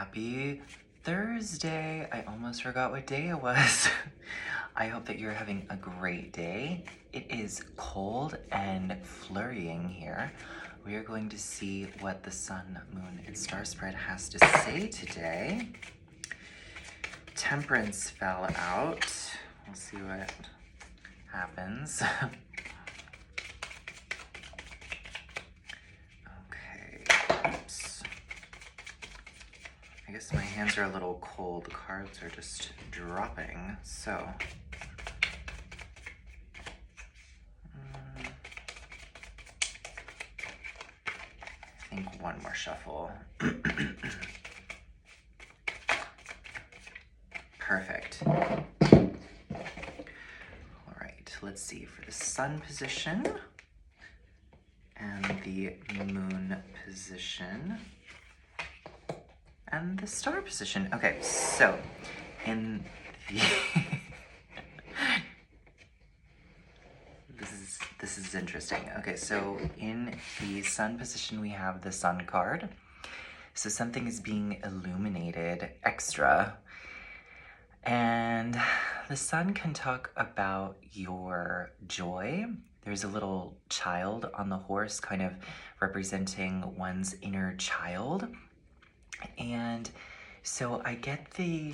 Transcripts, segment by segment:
Happy Thursday. I almost forgot what day it was. I hope that you're having a great day. It is cold and flurrying here. We are going to see what the sun, moon, and star spread has to say today. Temperance fell out. We'll see what happens. I guess my hands are a little cold. The cards are just dropping, so. I think one more shuffle. Perfect. All right, let's see for the sun position and the moon position. And the star position. Okay, so in the this is interesting. Okay, so in the sun position we have the sun card. So something is being illuminated extra. And the sun can talk about your joy. There's a little child on the horse kind of representing one's inner child. And so I get the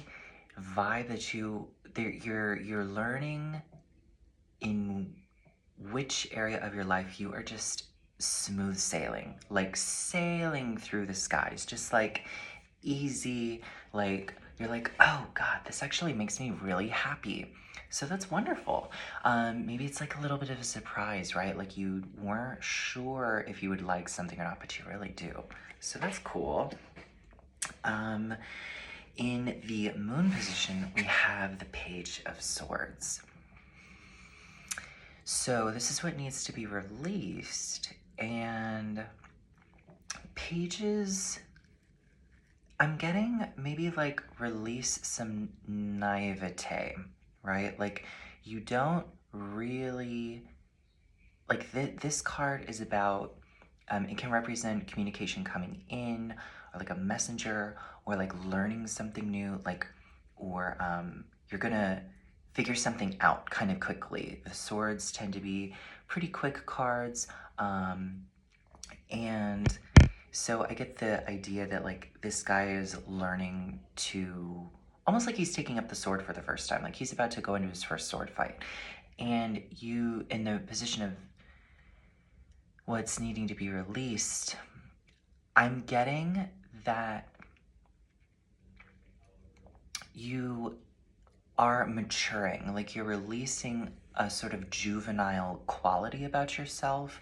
vibe that you're learning in which area of your life you are just smooth sailing, like sailing through the skies, just like easy, like you're like, oh God, this actually makes me really happy. So that's wonderful. Maybe it's like a little bit of a surprise, right? Like you weren't sure if you would like something or not, but you really do. So that's cool. In the moon position, we have the Page of Swords. So this is what needs to be released, and pages, I'm getting maybe like release some naivete, right? Like you don't really, like this card is about, it can represent communication coming in, or like a messenger, or like learning something new, like, or you're gonna figure something out kind of quickly. The swords tend to be pretty quick cards, and so I get the idea that like this guy is learning to, almost like he's taking up the sword for the first time, like he's about to go into his first sword fight, and you, in the position of what's needing to be released, I'm getting that you are maturing, like you're releasing a sort of juvenile quality about yourself.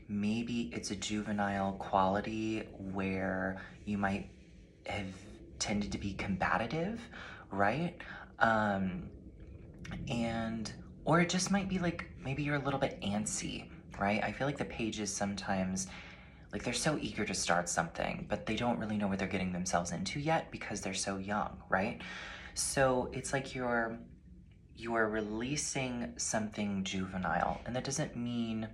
Maybe it's a juvenile quality where you might have tended to be combative, right? Or it just might be like, maybe you're a little bit antsy, right? I feel like the pages sometimes, like they're so eager to start something, but they don't really know what they're getting themselves into yet because they're so young, right? So it's like you're releasing something juvenile, and that doesn't mean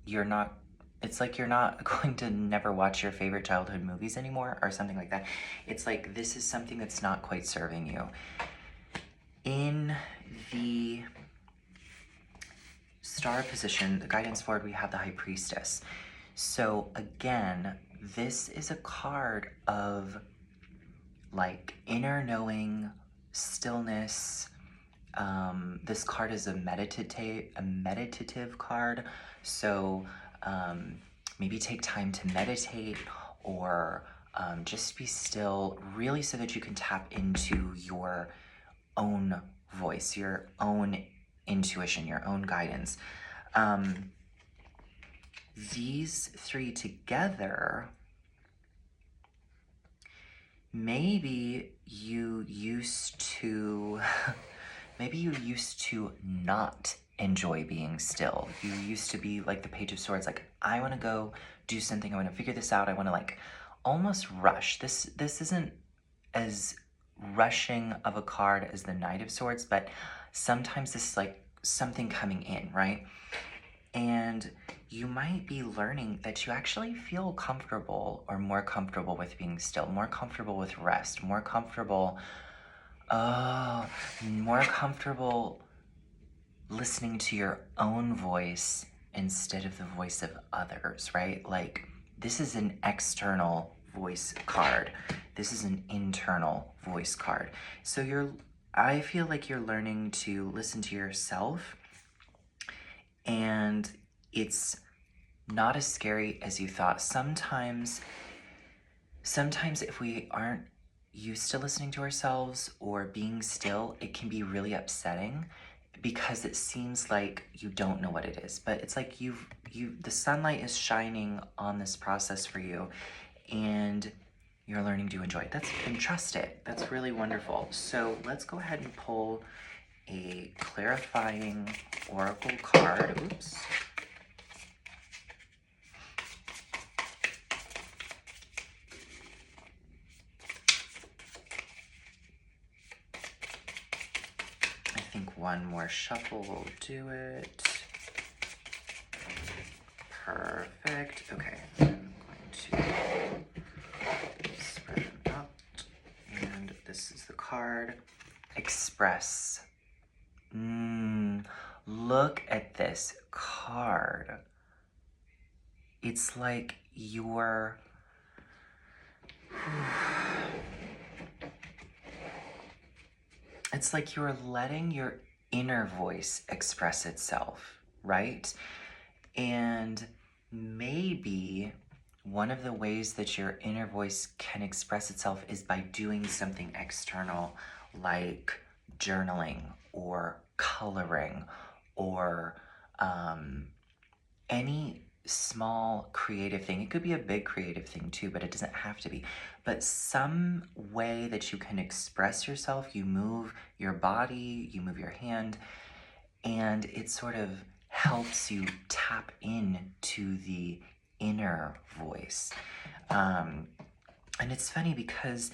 you're not, it's like you're not going to never watch your favorite childhood movies anymore or something like that. It's like this is something that's not quite serving you. In the star position, the guidance board, we have the High Priestess. So again, this is a card of like inner knowing, stillness. This card is a meditative card. So maybe take time to meditate, or just be still, really, so that you can tap into your own voice, your own intuition, your own guidance. These three together, maybe you used to not enjoy being still. You used to be like the Page of Swords, like, I want to go do something, I want to figure this out, I want to like almost rush. This isn't as rushing of a card as the Knight of Swords, but sometimes this is like something coming in, right? And you might be learning that you actually feel comfortable or more comfortable with being still, more comfortable with rest, more comfortable listening to your own voice instead of the voice of others, right? Like, this is an external voice card. This is an internal voice card. So I feel like you're learning to listen to yourself, and it's not as scary as you thought. Sometimes if we aren't used to listening to ourselves or being still, it can be really upsetting because it seems like you don't know what it is. But it's like the sunlight is shining on this process for you, and you're learning to enjoy it. And trust it. That's really wonderful. So let's go ahead and pull a clarifying oracle card. Oops. I think one more shuffle will do it. Perfect. Okay, I'm going to spread them out. And this is the card. Express. Look at this card. It's like you're... It's like you're letting your inner voice express itself, right? And maybe one of the ways that your inner voice can express itself is by doing something external, like journaling or coloring or any small creative thing. It could be a big creative thing too, but it doesn't have to be. But some way that you can express yourself, you move your body, you move your hand, and it sort of helps you tap into the inner voice. And it's funny because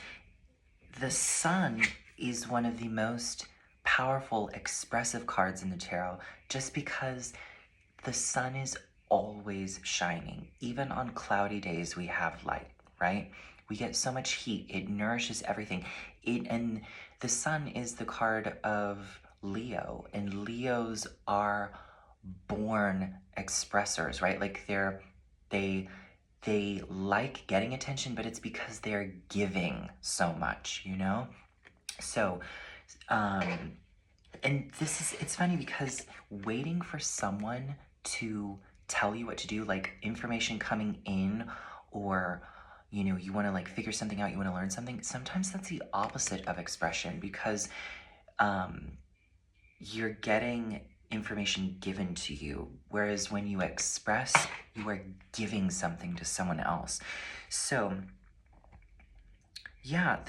the sun is one of the most powerful expressive cards in the tarot, just because the sun is always shining. Even on cloudy days, we have light, right? We get so much heat. It nourishes everything. And the sun is the card of Leo, and Leos are born expressors, right? Like they like getting attention, but it's because they're giving so much, you know? So, and it's funny because waiting for someone to tell you what to do, like information coming in, or you want to like figure something out, you want to learn something, sometimes that's the opposite of expression, because you're getting information given to you, whereas when you express, you are giving something to someone else. So yeah,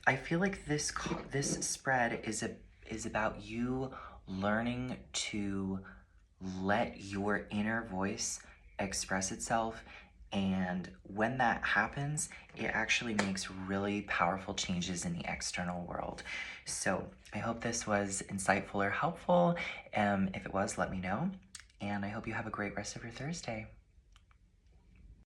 I feel like this spread is about you learning to let your inner voice express itself, and when that happens, it actually makes really powerful changes in the external world. So I hope this was insightful or helpful. If it was, let me know, and I hope you have a great rest of your Thursday.